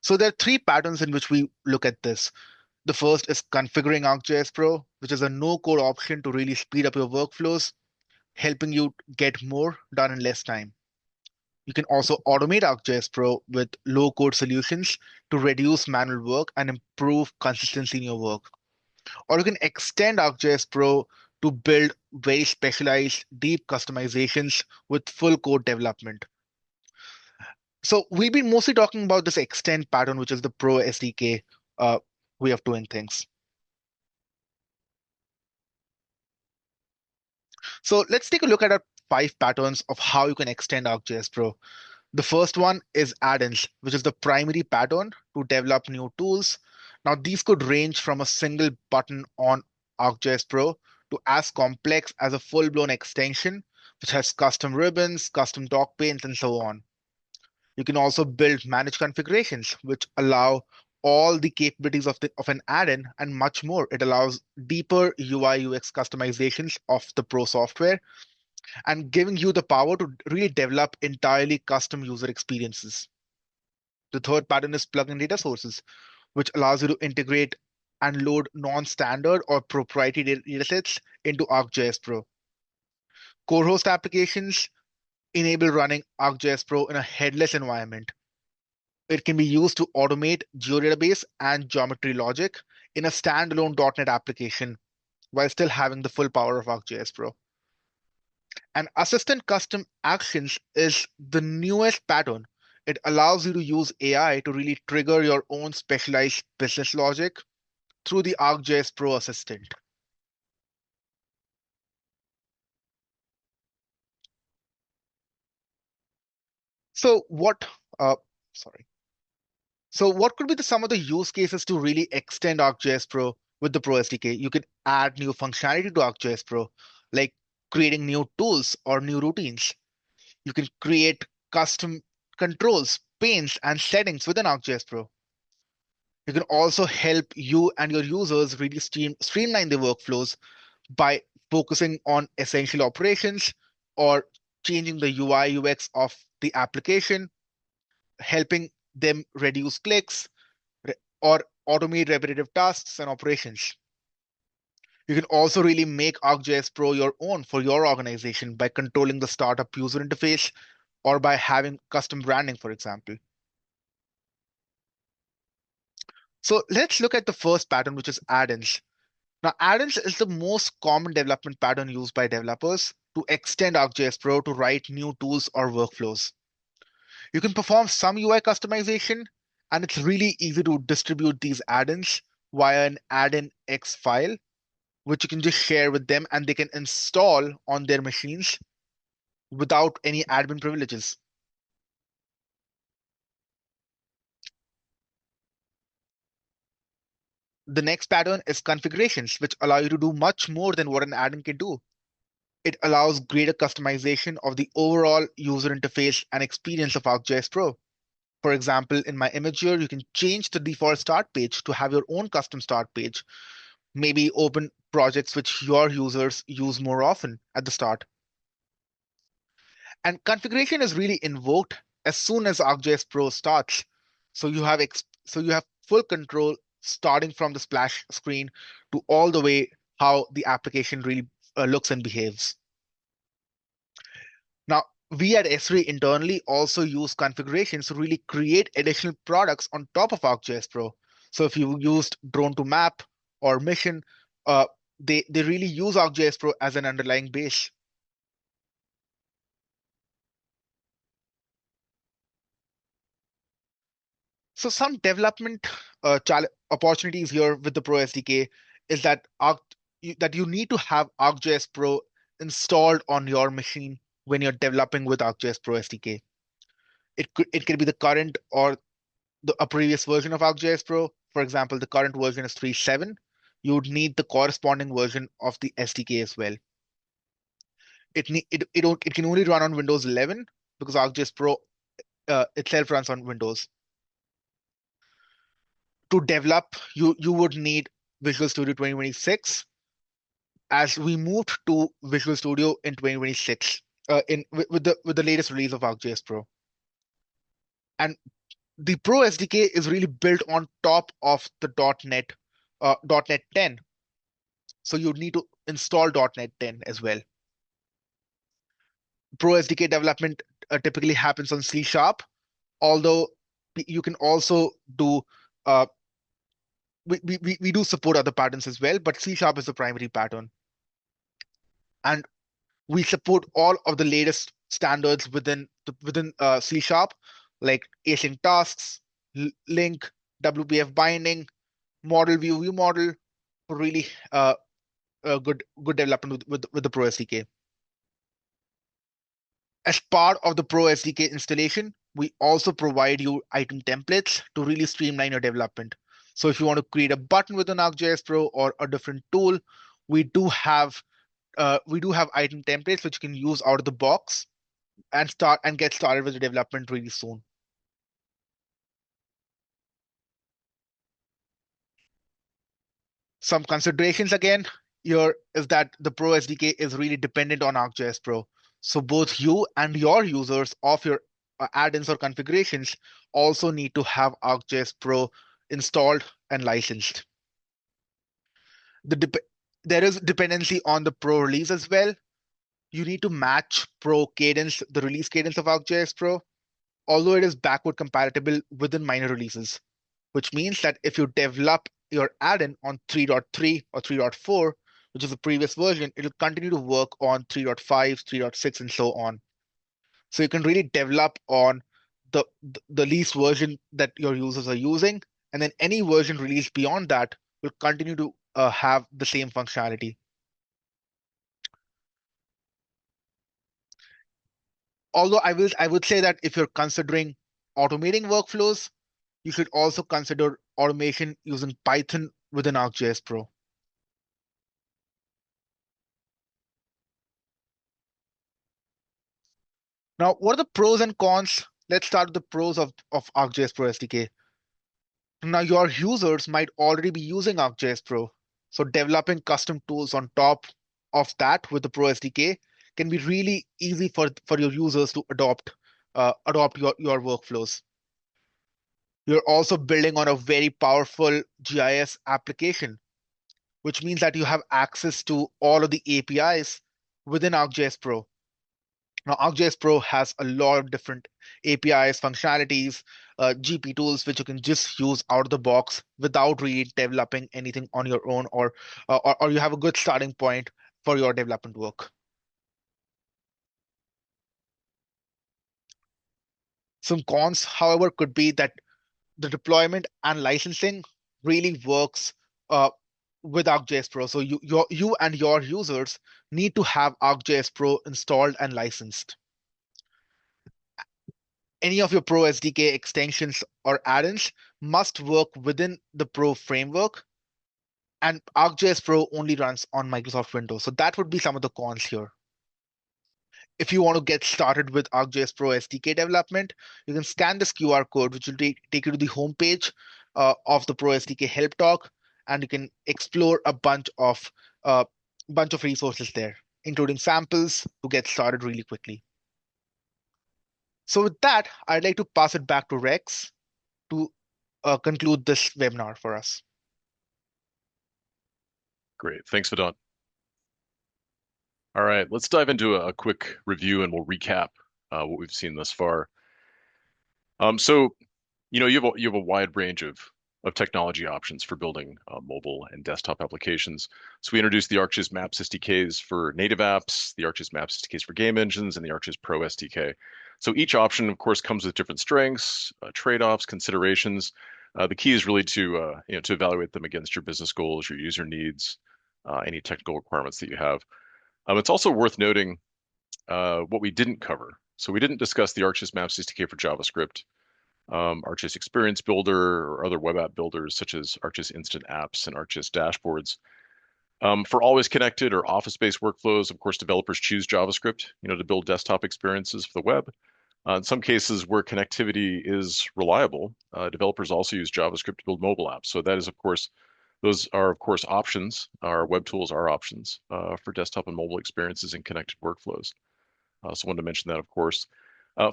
So there are three patterns in which we look at this. The first is configuring ArcGIS Pro, which is a no-code option to really speed up your workflows, helping you get more done in less time. You can also automate ArcGIS Pro with low-code solutions to reduce manual work and improve consistency in your work. Or you can extend ArcGIS Pro to build very specialized, deep customizations with full code development. So we've been mostly talking about this extend pattern, which is the Pro SDK way of doing things. So let's take a look at 5 patterns of how you can extend ArcGIS Pro. The first one is add-ins, which is the primary pattern to develop new tools. Now, these could range from a single button on ArcGIS Pro to as complex as a full-blown extension, which has custom ribbons, custom dock panes, and so on. You can also build managed configurations, which allow all the capabilities of an add-in and much more. It allows deeper UI UX customizations of the Pro software and giving you the power to really develop entirely custom user experiences. The third pattern is plugin data sources, which allows you to integrate and load non-standard or proprietary datasets into ArcGIS Pro. Core host applications enable running ArcGIS Pro in a headless environment. It can be used to automate geodatabase and geometry logic in a standalone .NET application while still having the full power of ArcGIS Pro. And Assistant Custom Actions is the newest pattern. It allows you to use AI to really trigger your own specialized business logic through the ArcGIS Pro Assistant. So what, sorry. So what could be some of the use cases to really extend ArcGIS Pro with the Pro SDK? You can add new functionality to ArcGIS Pro, like creating new tools or new routines. You can create custom controls, panes, and settings within ArcGIS Pro. You can also help you and your users really streamline their workflows by focusing on essential operations or changing the UI UX of the application, helping them reduce clicks or automate repetitive tasks and operations. You can also really make ArcGIS Pro your own for your organization by controlling the startup user interface or by having custom branding, for example. So let's look at the first pattern, which is add-ins. Now, add-ins is the most common development pattern used by developers to extend ArcGIS Pro to write new tools or workflows. You can perform some UI customization, and it's really easy to distribute these add-ins via an add-in X file, which you can just share with them and they can install on their machines without any admin privileges. The next pattern is configurations, which allow you to do much more than what an add-in can do. It allows greater customization of the overall user interface and experience of ArcGIS Pro. For example, in my image here, you can change the default start page to have your own custom start page. Maybe open projects which your users use more often at the start. And configuration is really invoked as soon as ArcGIS Pro starts. So you have full control starting from the splash screen to all the way how the application really looks and behaves. Now, we at Esri internally also use configurations to really create additional products on top of ArcGIS Pro. So if you used drone to map or mission, they really use ArcGIS Pro as an underlying base. So some development opportunities here with the Pro SDK is that you need to have ArcGIS Pro installed on your machine when you're developing with ArcGIS Pro SDK. It could be the current or a previous version of ArcGIS Pro. For example, the current version is 3.7. You would need the corresponding version of the SDK as well. It can only run on Windows 11 because ArcGIS Pro itself runs on Windows. To develop, you would need Visual Studio 2026. As we moved to Visual Studio in 2026, with the latest release of ArcGIS Pro, and the Pro SDK is really built on top of the .NET 10. So you need to install .NET 10 as well. Pro SDK development typically happens on C#, although you can also do we do support other patterns as well, but C# is the primary pattern. And we support all of the latest standards within C#, like async tasks, link, WPF binding, model view model, for really good development with the Pro SDK. As part of the Pro SDK installation, we also provide you item templates to really streamline your development. So if you want to create a button within ArcGIS Pro or a different tool, we do have item templates which you can use out of the box and get started with the development really soon. Some considerations again here is that the Pro SDK is really dependent on ArcGIS Pro. So both you and your users of your add-ins or configurations also need to have ArcGIS Pro installed and licensed. There is dependency on the Pro release as well. You need to match Pro cadence, the release cadence of ArcGIS Pro, although it is backward compatible within minor releases, which means that if you develop your add-in on 3.3 or 3.4, which is the previous version, it'll continue to work on 3.5, 3.6, and so on. So you can really develop on the least version that your users are using, and then any version released beyond that will continue to have the same functionality. Although I would say that if you're considering automating workflows, you should also consider automation using Python within ArcGIS Pro. Now, what are the pros and cons? Let's start with the pros of ArcGIS Pro SDK. Now, your users might already be using ArcGIS Pro. So developing custom tools on top of that with the Pro SDK can be really easy for your users to adopt your workflows. You're also building on a very powerful GIS application, which means that you have access to all of the APIs within ArcGIS Pro. Now, ArcGIS Pro has a lot of different APIs, functionalities, GP tools, which you can just use out of the box without really developing anything on your own, or you have a good starting point for your development work. Some cons, however, could be that the deployment and licensing really works with ArcGIS Pro. So you and your users need to have ArcGIS Pro installed and licensed. Any of your Pro SDK extensions or add-ins must work within the Pro framework, and ArcGIS Pro only runs on Microsoft Windows. So that would be some of the cons here. If you want to get started with ArcGIS Pro SDK development, you can scan this QR code, which will take you to the homepage of the Pro SDK help talk, and you can explore a bunch of resources there, including samples to get started really quickly. So with that, I'd like to pass it back to Rex to conclude this webinar for us.
Great. Thanks, Vedant. All right, let's dive into a quick review and we'll recap what we've seen thus far. So, you know, you have a wide range of technology options for building mobile and desktop applications. So we introduced the ArcGIS Maps SDKs for native apps, the ArcGIS Maps SDKs for game engines, and the ArcGIS Pro SDK. So each option, of course, comes with different strengths, trade-offs, considerations. The key is really to to evaluate them against your business goals, your user needs, any technical requirements that you have. It's also worth noting what we didn't cover. So we didn't discuss the ArcGIS Maps SDK for JavaScript, ArcGIS Experience Builder, or other web app builders such as ArcGIS Instant Apps and ArcGIS Dashboards. For always connected or office-based workflows, of course, developers choose JavaScript, to build desktop experiences for the web. In some cases where connectivity is reliable, developers also use JavaScript to build mobile apps. So that is, of course, those are, of course, options. Our web tools are options for desktop and mobile experiences and connected workflows. So I wanted to mention that, of course.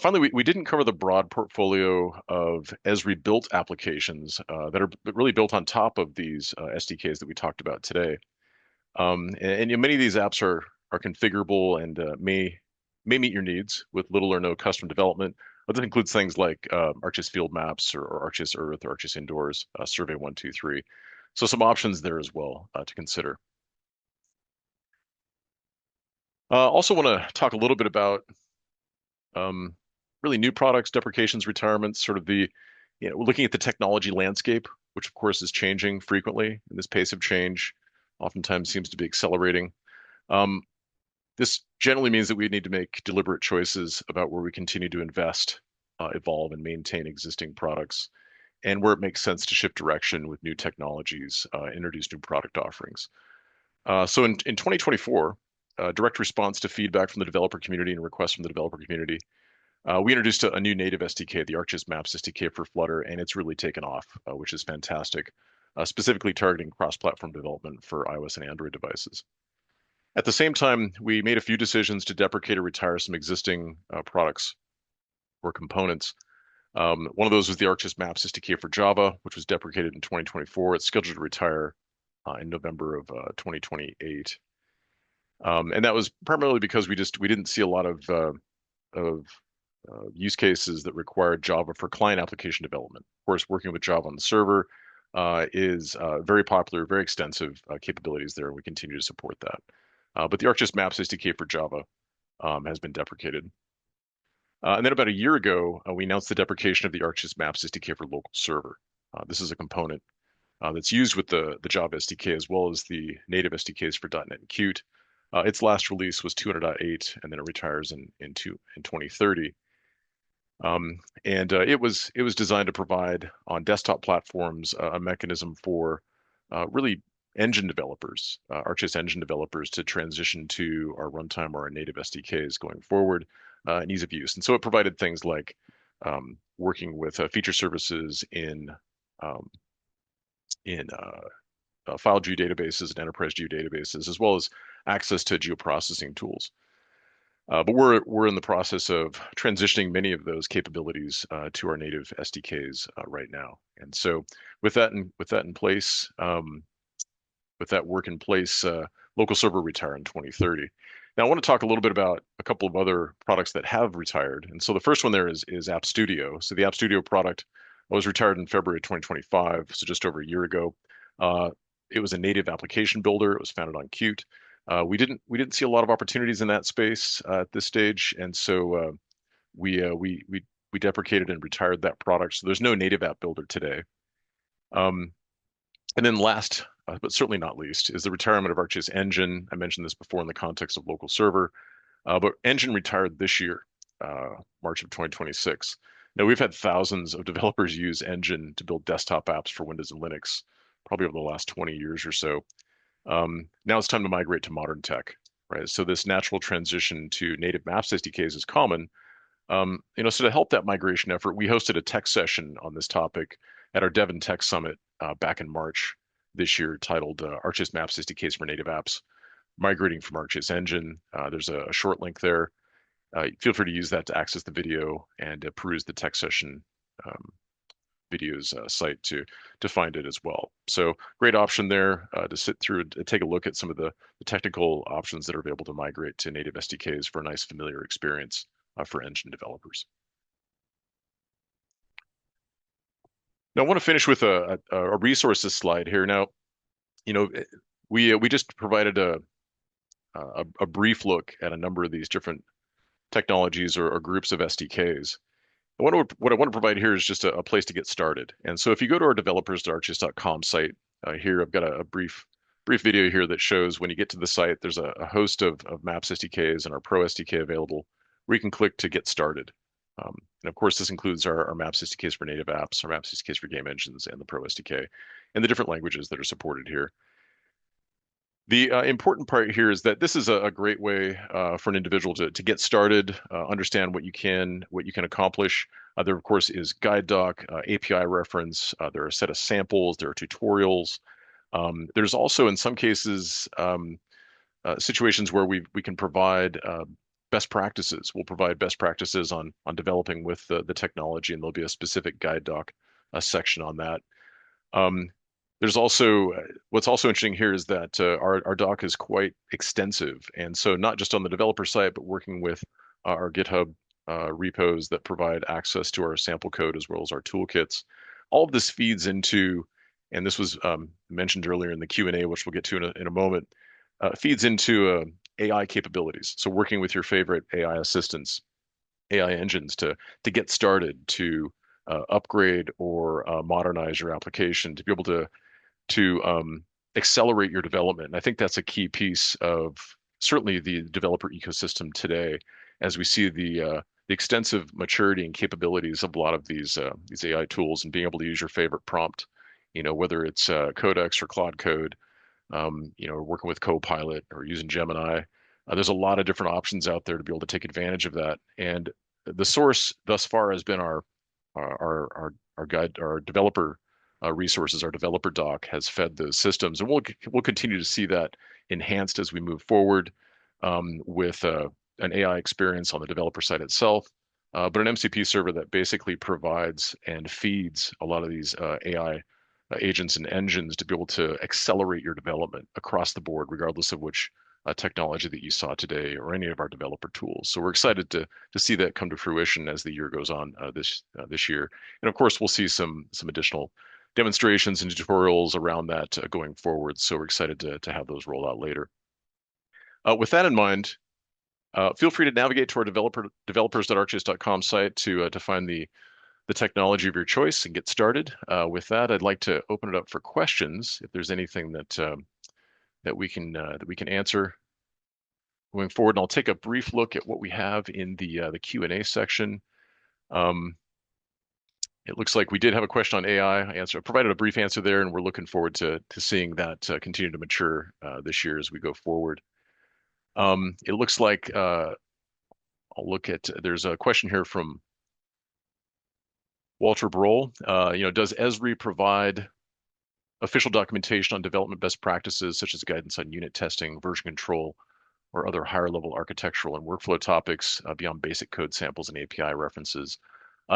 Finally, we didn't cover the broad portfolio of Esri built applications that are really built on top of these SDKs that we talked about today. And many of these apps are configurable and may meet your needs with little or no custom development. But that includes things like ArcGIS Field Maps or ArcGIS Earth or ArcGIS Indoors, Survey 123. So some options there as well to consider. Also want to talk a little bit about really new products, deprecations, retirements, sort of the, looking at the technology landscape, which of course is changing frequently, and this pace of change oftentimes seems to be accelerating. This generally means that we need to make deliberate choices about where we continue to invest, evolve, and maintain existing products, and where it makes sense to shift direction with new technologies, introduce new product offerings. So in 2024, direct response to feedback from the developer community and requests from the developer community, we introduced a new native SDK, the ArcGIS Maps SDK for Flutter, and it's really taken off, which is fantastic, specifically targeting cross-platform development for iOS and Android devices. At the same time, we made a few decisions to deprecate or retire some existing products or components. One of those was the ArcGIS Maps SDK for Java, which was deprecated in 2024. It's scheduled to retire in November of 2028. And that was primarily because we didn't see a lot of use cases that required Java for client application development. Of course, working with Java on the server is very popular, very extensive capabilities there, and we continue to support that. But the ArcGIS Maps SDK for Java has been deprecated. And then about a year ago, we announced the deprecation of the ArcGIS Maps SDK for local server. This is a component that's used with the Java SDK as well as the native SDKs for .NET and Qt. Its last release was 200.8, and then it retires in 2030. It was designed to provide on desktop platforms a mechanism for really engine developers, ArcGIS engine developers, to transition to our runtime or our native SDKs going forward, and ease of use. And so it provided things like working with feature services in file geodatabases and enterprise geodatabases, as well as access to geoprocessing tools. But we're in the process of transitioning many of those capabilities to our native SDKs right now. And so with that in place, with that work in place, local server retire in 2030. Now I want to talk a little bit about a couple of other products that have retired. And so the first one there is App Studio. So the App Studio product was retired in February of 2025, so just over a year ago. It was a native application builder. It was founded on Qt. We didn't see a lot of opportunities in that space at this stage, and so we deprecated and retired that product. So there's no native app builder today. And then last, but certainly not least, is the retirement of ArcGIS Engine. I mentioned this before in the context of local server, but Engine retired this year, March of 2026. Now we've had thousands of developers use Engine to build desktop apps for Windows and Linux, probably over the last 20 years or so. Now it's time to migrate to modern tech, right? So this natural transition to native Maps SDKs is common. So to help that migration effort, we hosted a tech session on this topic at our Dev and Tech Summit back in March this year, titled ArcGIS Maps SDKs for Native Apps, Migrating from ArcGIS Engine. There's a short link there. Feel free to use that to access the video and peruse the tech session videos site to find it as well. So great option there to sit through and take a look at some of the technical options that are available to migrate to native SDKs for a nice familiar experience for engine developers. Now I want to finish with a resources slide here. Now, we just provided a brief look at a number of these different technologies or groups of SDKs. What I want to provide here is just a place to get started. And so if you go to our developers.arcgis.com site, here I've got a brief video here that shows when you get to the site, there's a host of Maps SDKs and our Pro SDK available where you can click to get started. And of course, this includes our Maps SDKs for native apps, our Maps SDKs for game engines, and the Pro SDK, and the different languages that are supported here. The important part here is that this is a great way for an individual to get started, understand what you can accomplish. There, of course, is guide doc, API reference. There are a set of samples. There are tutorials. There's also, in some cases, situations where we can provide best practices. We'll provide best practices on developing with the technology, and there'll be a specific guide doc section on that. There's also, what's also interesting here is that our doc is quite extensive. And so not just on the developer side, but working with our GitHub repos that provide access to our sample code as well as our toolkits. All of this feeds into, and this was mentioned earlier in the Q&A, which we'll get to in a moment, feeds into AI capabilities. So working with your favorite AI assistants, AI engines to get started, to upgrade or modernize your application, to be able to accelerate your development. And I think that's a key piece of certainly the developer ecosystem today, as we see the extensive maturity and capabilities of a lot of these AI tools, and being able to use your favorite prompt, whether it's Codex or Claude Code, working with Copilot or using Gemini. There's a lot of different options out there to be able to take advantage of that. And the source thus far has been our guide, our developer resources. Our developer doc has fed those systems, and we'll continue to see that enhanced as we move forward, with an AI experience on the developer side itself, but an MCP server that basically provides and feeds a lot of these AI agents and engines to be able to accelerate your development across the board, regardless of which technology that you saw today or any of our developer tools. So we're excited to see that come to fruition as the year goes on this year. And of course, we'll see some additional demonstrations and tutorials around that going forward. So we're excited to have those roll out later. With that in mind, feel free to navigate to our developers.arcgis.com site to find the technology of your choice and get started. With that, I'd like to open it up for questions. If there's anything that we can answer going forward, and I'll take a brief look at what we have in the Q&A section. It looks like we did have a question on AI. I provided a brief answer there, and we're looking forward to seeing that continue to mature this year as we go forward. It looks like I'll look at. There's a question here from Walter Broll. Does Esri provide official documentation on development best practices, such as guidance on unit testing, version control, or other higher level architectural and workflow topics beyond basic code samples and API references?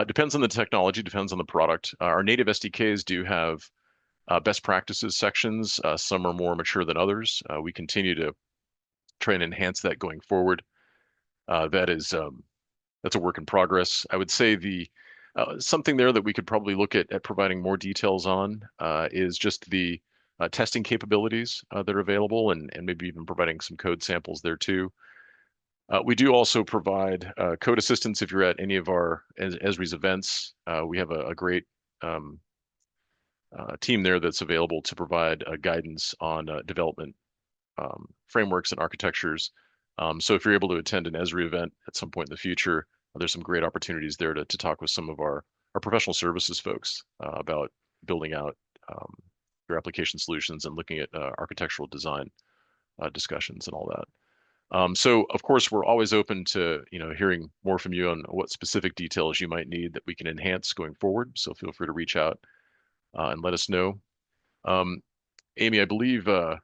Depends on the technology, depends on the product. Our native SDKs do have best practices sections. Some are more mature than others. We continue to try and enhance that going forward. That's a work in progress. I would say something there that we could probably look at providing more details on is just the testing capabilities that are available, and maybe even providing some code samples there too. We do also provide code assistance if you're at any of our Esri's events. We have a great team there that's available to provide guidance on development frameworks and architectures. So if you're able to attend an Esri event at some point in the future, there's some great opportunities there to talk with some of our professional services folks about building out your application solutions and looking at architectural design discussions and all that. So of course, we're always open to hearing more from you on what specific details you might need that we can enhance going forward. So feel free to reach out and let us know. Amy, I believe the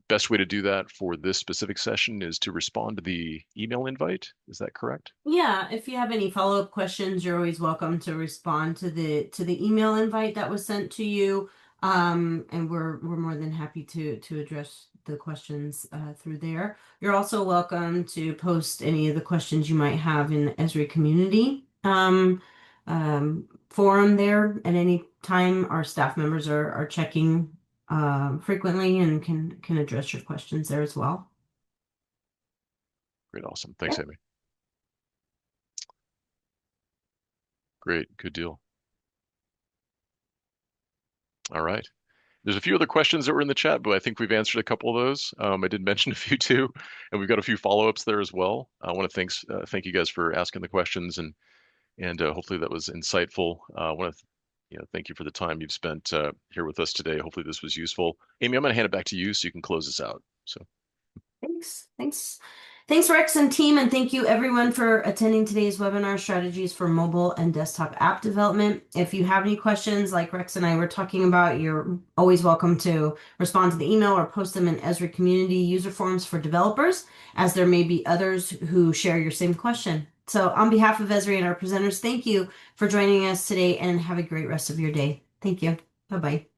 best way to do that for this specific session is to respond to the email invite. Is that correct?
Yeah, if you have any follow-up questions, you're always welcome to respond to the email invite that was sent to you. And we're more than happy to address the questions through there. You're also welcome to post any of the questions you might have in the Esri community forum there at any time. Our staff members are checking frequently and can address your questions there as well.
Great, awesome. Thanks, Amy. Great, good deal. All right. There's a few other questions that were in the chat, but I think we've answered a couple of those. I did mention a few too, and we've got a few follow-ups there as well. I want to thank you guys for asking the questions, and hopefully that was insightful. I want to thank you for the time you've spent here with us today. Hopefully this was useful. Amy, I'm going to hand it back to you so you can close this out. So.
Thanks, Rex and team, and thank you everyone for attending today's webinar, Strategies for Mobile and Desktop App Development. If you have any questions like Rex and I were talking about, you're always welcome to respond to the email or post them in Esri community user forums for developers, as there may be others who share your same question. So on behalf of Esri and our presenters, thank you for joining us today, and have a great rest of your day. Thank you. Bye-bye.